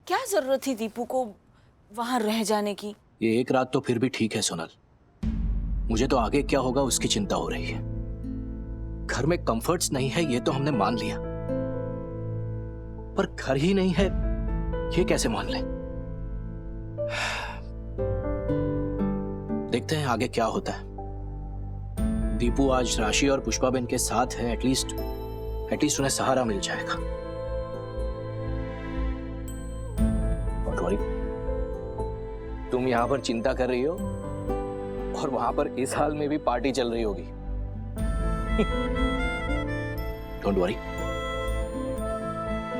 क्या जरूरत थी दीपू को वहां रह जाने की? ये एक रात तो फिर भी ठीक है सोनल, मुझे तो आगे क्या होगा उसकी चिंता हो रही है। घर में कंफर्ट्स नहीं है ये तो हमने मान लिया, पर घर ही नहीं है ये कैसे मान लें? देखते हैं आगे क्या होता है। दीपू आज राशि और पुष्पाबेन के साथ है, एटलीस्ट उन्हें सहारा मिल जाएगा। डोंट वरी, तुम यहां पर चिंता कर रही हो और वहां पर इस हाल में भी पार्टी चल रही होगी। डोंट वरी,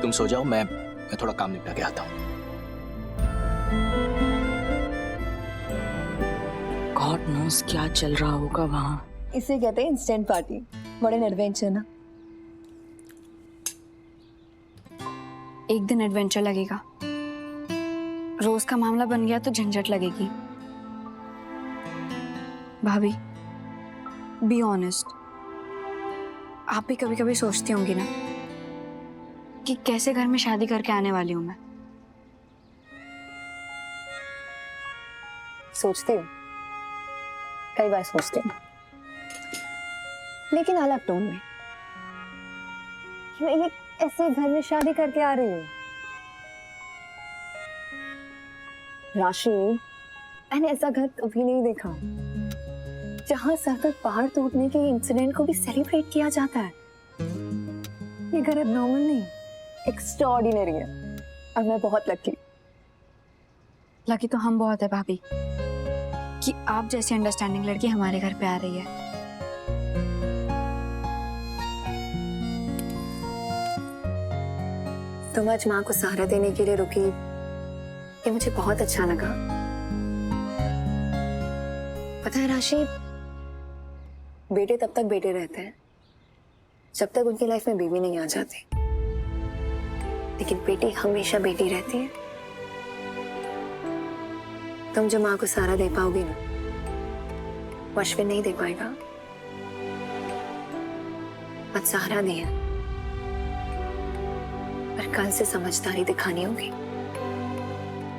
तुम सो जाओ, मैं थोड़ा काम निपटा के आता हूं। गॉड नोस क्या चल रहा होगा वहां। इसे कहते हैं इंस्टेंट पार्टी, मॉडर्न एडवेंचर ना। एक दिन एडवेंचर लगेगा, रोज का मामला बन गया तो झंझट लगेगी। भाभी, बी ऑनेस्ट, आप भी कभी कभी सोचती होंगी ना कि कैसे घर में शादी करके आने वाली हूं मैं। सोचती हूँ, कई बार सोचती हूँ, लेकिन अलग टोन में। मैं ये ऐसे घर में शादी करके आ रही हूँ। राशि, मैंने ऐसा घर कभी नहीं देखा जहां सर पर पहाड़ टूटने के इंसिडेंट को भी सेलिब्रेट किया जाता है। ये घर एबनॉर्मल नहीं, एक्स्ट्राऑर्डिनरी है और मैं बहुत लकी तो हम बहुत है भाभी कि आप जैसी अंडरस्टैंडिंग लड़की हमारे घर पे आ रही है। तुम आज माँ को सहारा देने के लिए रुकी, ये मुझे बहुत अच्छा लगा। पता है राशि, बेटे तब तक बेटे रहते हैं जब तक उनकी लाइफ में बीवी नहीं आ जाती, लेकिन बेटी हमेशा बेटी रहती है। तुम जो माँ को सहारा दे पाओगी ना, वो अश्विन नहीं दे पाएगा। आज सहारा दिया, पर कल से समझदारी दिखानी होगी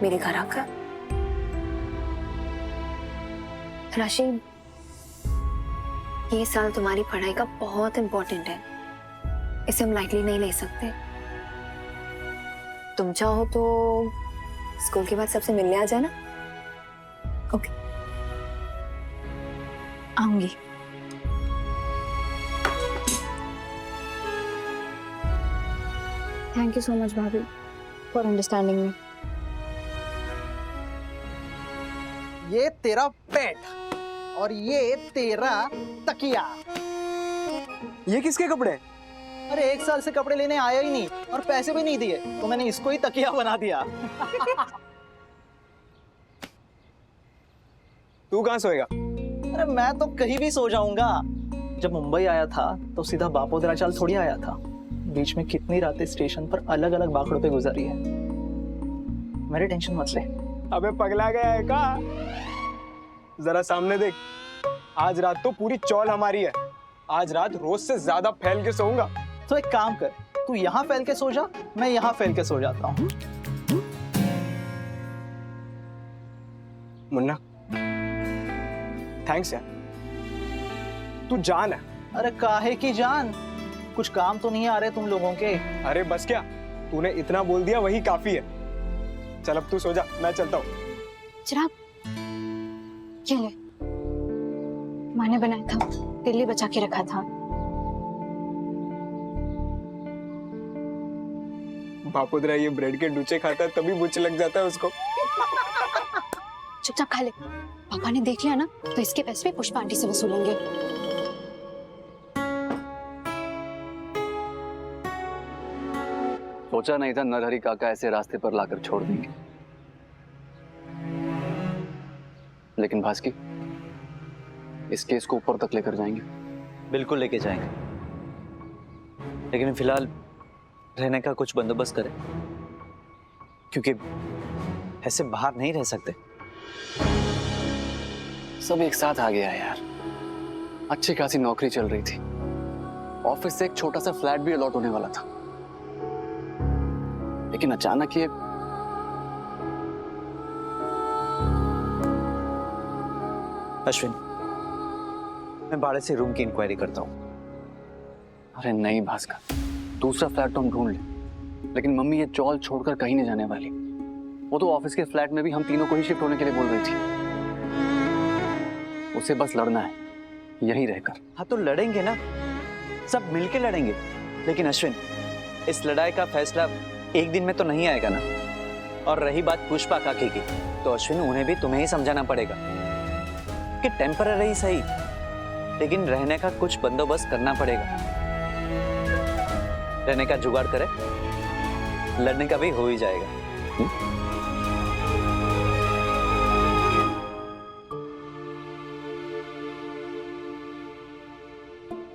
मेरे घर आकर। राशि, ये साल तुम्हारी पढ़ाई का बहुत इंपॉर्टेंट है, इसे हम लाइटली नहीं ले सकते। तुम चाहो तो स्कूल के बाद सबसे मिलने आ जाना। ओके, आऊंगी। थैंक यू सो मच भाभी फॉर अंडरस्टैंडिंग मी। ये तेरा पेट और ये तेरा तकिया। ये किसके कपड़े? अरे 1 साल से कपड़े लेने आया ही नहीं और पैसे भी नहीं दिए, तो मैंने इसको ही तकिया बना दिया। तू कहाँ सोएगा? अरे मैं तो कहीं भी सो जाऊंगा। जब मुंबई आया था तो सीधा बापोदरा चाल थोड़ी आया था, बीच में कितनी रातें स्टेशन पर अलग अलग बाखड़ों पे गुजरी है। मेरी टेंशन मत ले। अबे पगला गया है का? जरा सामने देख, आज रात तो पूरी चौल हमारी है। आज रात रोज से ज्यादा फैल के सोऊंगा। तो एक काम कर, तू यहाँ फैल के सो जा, मैं यहाँ फैल के सो जाता हूँ। मुन्ना, थैंक्स यार, तू जान है। अरे काहे की जान, कुछ काम तो नहीं आ रहे तुम लोगों के? अरे बस क्या, तूने इतना बोल दिया वही काफी है। चल अब तू सो जा, मैं चलता हूँ। चिराग, ये ले, माँ ने बनाया था, तेरे लिए बचा के रखा था। बापोदरा ये ब्रेड के डूचे खाता है तभी बुच लग जाता है उसको। चुपचाप खा ले, पापा ने देख लिया ना तो इसके पैसे भी पुष्पा आंटी से वसूलेंगे। सोचा नहीं था नरहरी काका ऐसे रास्ते पर लाकर छोड़ देंगे, लेकिन भास्की इस केस को ऊपर तक लेकर जाएंगे। बिल्कुल लेके जाएंगे, लेकिन फिलहाल रहने का कुछ बंदोबस्त करें, क्योंकि ऐसे बाहर नहीं रह सकते। सब एक साथ आ गया यार। अच्छी खासी नौकरी चल रही थी, ऑफिस से एक छोटा सा फ्लैट भी अलॉट होने वाला था, लेकिन अचानक ये अश्विन, मैं भाड़े से रूम की इंक्वायरी करता हूँ। अरे नहीं भास्कर, दूसरा फ्लैट तो हम ढूंढ लें, लेकिन मम्मी ये चौल छोड़कर कहीं नहीं जाने वाली। वो तो ऑफिस के फ्लैट में भी हम तीनों को ही शिफ्ट होने के लिए बोल रही थी। उसे बस लड़ना है, यही रहकर। हाँ तो लड़ेंगे ना, सब मिलके लड़ेंगे। लेकिन अश्विन, इस लड़ाई का फैसला एक दिन में तो नहीं आएगा ना। और रही बात पुष्पा काकी की, तो अश्विन उन्हें भी तुम्हें ही समझाना पड़ेगा कि टेम्पररी सही, लेकिन रहने का कुछ बंदोबस्त करना पड़ेगा। रहने का जुगाड़ करे, लड़ने का भी हो ही जाएगा।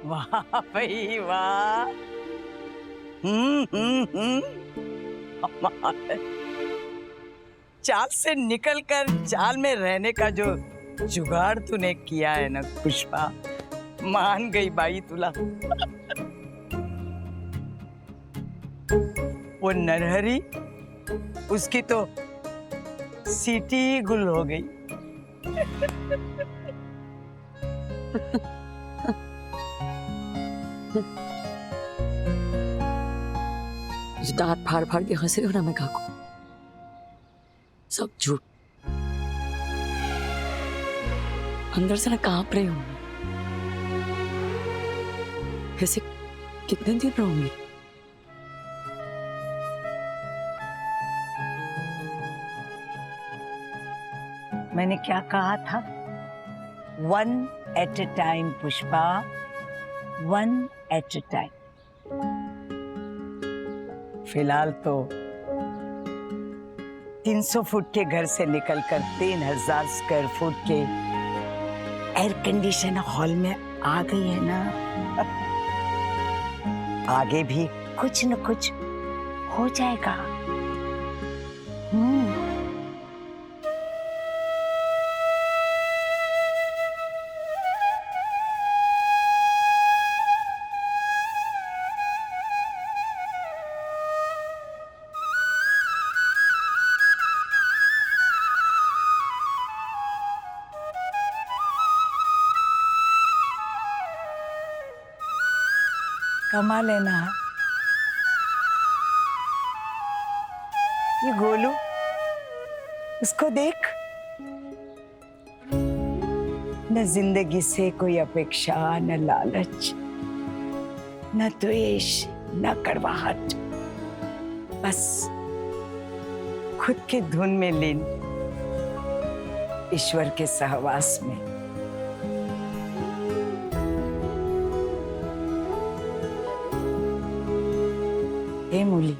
वाह भाई वाह। कमाल। चाल से निकलकर चाल में रहने का जो जुगाड़ तूने किया है ना पुष्पा, मान गई बाई तुला। वो नरहरी, उसकी तो सीटी गुल हो गई। दांत फाड़ फाड़ के हंस रही हो ना मैं काकू, सब झूठ। अंदर से ना कांप रही हूं। ऐसे कितने दिन रहूंगी? मैंने क्या कहा था? 1 at a time Pushpa, 1 at a time। फिलहाल तो 300 फुट के घर से निकलकर 3000 स्क्वायर फुट के एयर कंडीशन हॉल में आ गई है ना। आगे भी कुछ न कुछ हो जाएगा। कमा लेना। ये गोलू, उसको देख, न जिंदगी से कोई अपेक्षा, न लालच, न द्वेष, न कड़वाहट, बस खुद के धुन में लीन, ईश्वर के सहवास में। हे मूली,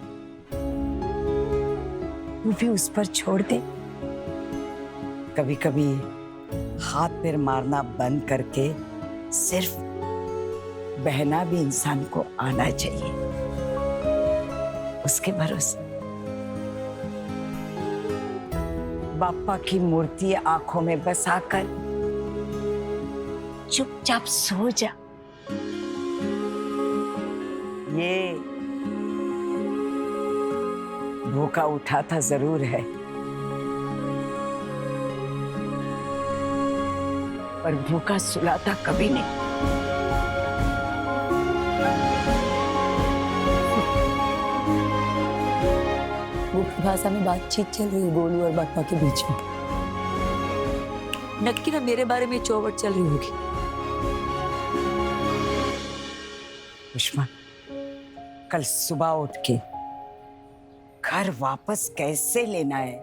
तू भी उस पर छोड़ दे। कभी कभी हाथ पैर मारना बंद करके सिर्फ बहना भी इंसान को आना चाहिए, उसके भरोसे। बापा की मूर्ति आंखों में बसाकर चुपचाप सो जा। ये भूखा उठाता जरूर है, पर भूखा सुलाता कभी नहीं। गुप्त भाषा में बातचीत चल रही है गोलू और बापा के बीच में। नक्की ना मेरे बारे में चौवट चल रही होगी। पुष्पा, कल सुबह उठ के घर वापस कैसे लेना है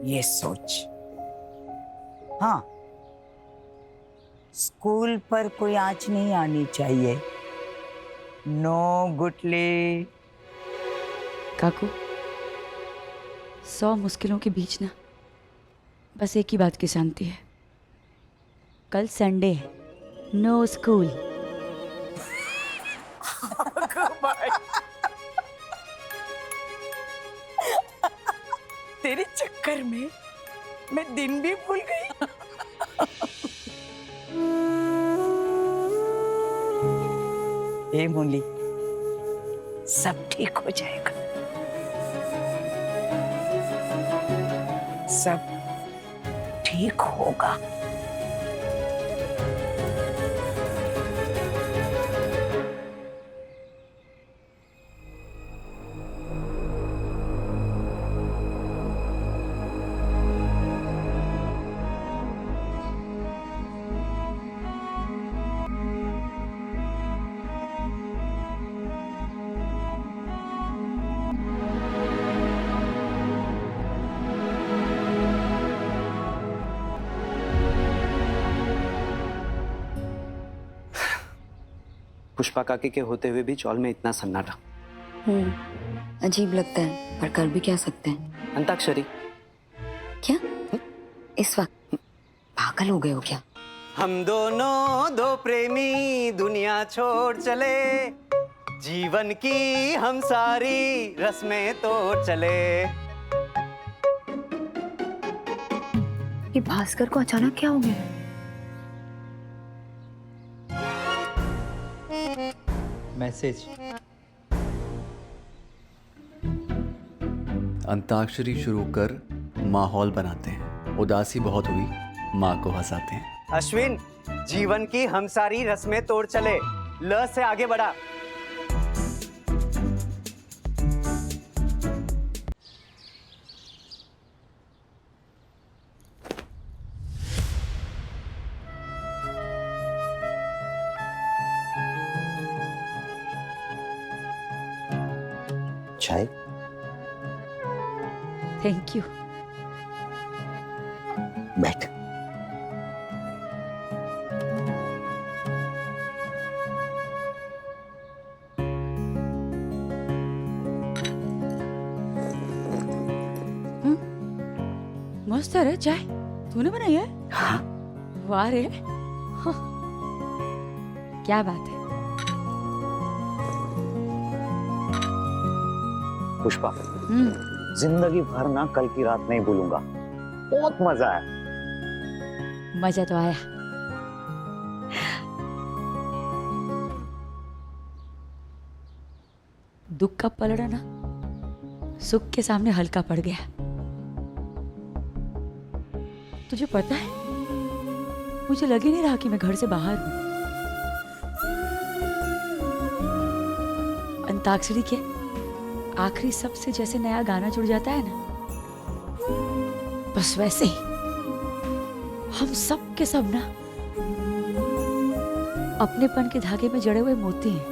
ये सोच। हाँ, स्कूल पर कोई आंच नहीं आनी चाहिए। नो गुटली। काकू, 100 मुश्किलों के बीच ना बस एक ही बात की शांति है। कल संडे है, नो स्कूल। तेरे चक्कर में मैं दिन भी भूल गई। ए मुली, सब ठीक हो जाएगा, सब ठीक होगा। पुष्पा काकी के होते हुए भी चौल में इतना सन्नाटा। अजीब लगता है पर कर भी क्या सकते हैं। अंताक्षरी। क्या इस वक्त पागल हो गए हो क्या? हम दोनों दो प्रेमी दुनिया छोड़ चले, जीवन की हम सारी रस्में तोड़ चले। ये भास्कर को अचानक क्या हो गया? मैसेज। अंताक्षरी शुरू कर माहौल बनाते हैं, उदासी बहुत हुई माँ को हंसाते हैं। अश्विन, जीवन की हम सारी रस्में तोड़ चले, ल से आगे बढ़ा। चाय? Thank you. बैठ। मस्त है रे चाय, तूने बनाई है? हाँ। वाह रे, हाँ। क्या बात है। पुष्पा, जिंदगी भर ना कल की रात नहीं भूलूंगा, बहुत मजा आया। मजा तो आया। दुख का पलड़ा ना सुख के सामने हल्का पड़ गया। तुझे पता है, मुझे लग ही नहीं रहा कि मैं घर से बाहर हूं। अंताक्षरी के आखिरी शब्द से जैसे नया गाना जुड़ जाता है ना, बस वैसे ही हम सब के सब ना अपनेपन के धागे में जड़े हुए मोती हैं।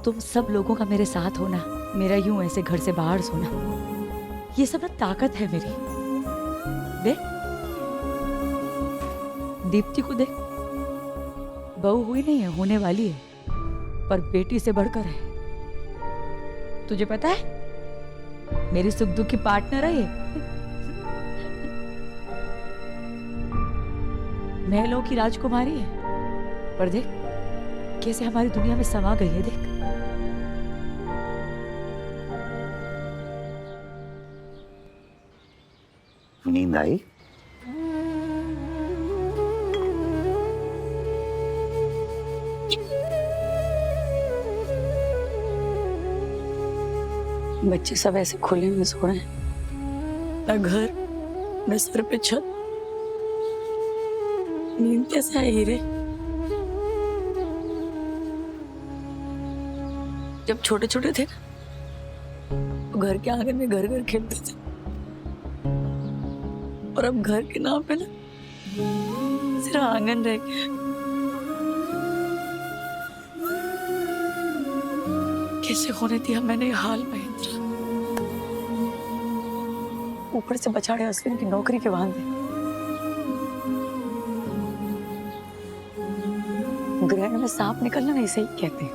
तुम सब लोगों का मेरे साथ होना, मेरा यूं ऐसे घर से बाहर सोना, ये सब ना ताकत है मेरी। देख दीप्ति को देख, बहू हुई नहीं है, होने वाली है, पर बेटी से बढ़कर है। तुझे पता है मेरी सुख दुख की पार्टनर है ये। महलों की राजकुमारी है, पर देख कैसे हमारी दुनिया में समा गई है। देख नींद आई? बच्चे सब ऐसे खुले में सो रहे हैं, ना घर न सर पे छत। नींद कैसे आई रे? जब छोटे छोटे थे ना, तो घर के आंगन में घर घर खेलते थे, और अब घर के नाम पे ना सिर्फ आंगन रह गया। कैसे होने दिया मैंने ये हाल महेंद्र? ऊपर से बचाड़े अश्विन की नौकरी के वांदे, ग्रहण में सांप निकलना नहीं सही कहते।